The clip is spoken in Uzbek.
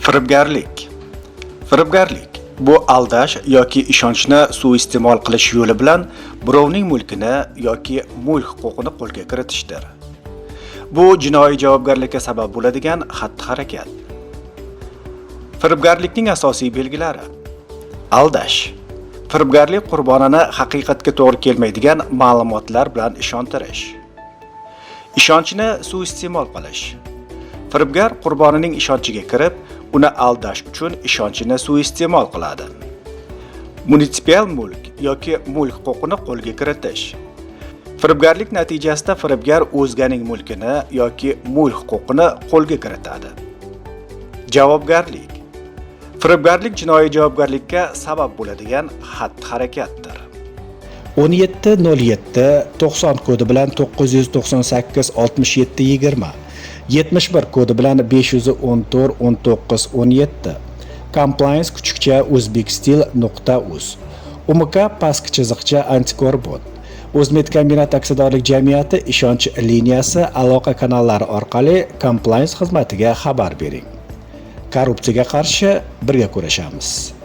Firibgarlik. Firibgarlik bu aldash yoki ishonchni suiiste'mol qilish yo'li bilan birovning mulkini yoki mulk huquqini qo'lga kiritishdir. Bu jinoiy javobgarlikka sabab bo'ladigan xatti-harakat. Firibgarlikning asosiy belgilari: aldash. Firibgarlik qurbonini haqiqatga to'g'ri kelmaydigan ma'lumotlar bilan ishontirish. Ishonchni suiiste'mol qilish. Firibgar qurbonining ishonchiga kirib, uni aldash uchun ishonchini suiiste'mol qiladi. Munitsipal mulk yoki mulk huquqini qo'lga kiritish. Firibgarlik natijasida firibgar o'zganing mulkini yoki mulk huquqini qo'lga kiritadi. Javobgarlik. Firibgarlik jinoiy javobgarlikka sabab bo'ladigan xatti-harakatdir. 1707 90 kodi bilan 998 67 20 71 kodi bilan 514 19 17 compliance kuchukcha uzbekstil.uz UMK pastki chiziqcha antikorbot O'zmedkombinat aksiyadorlik jamiyati ishonch liniyasi aloqa kanallari orqali compliance xizmatiga xabar bering. Korrupsiyaga qarshi birga kurashamiz.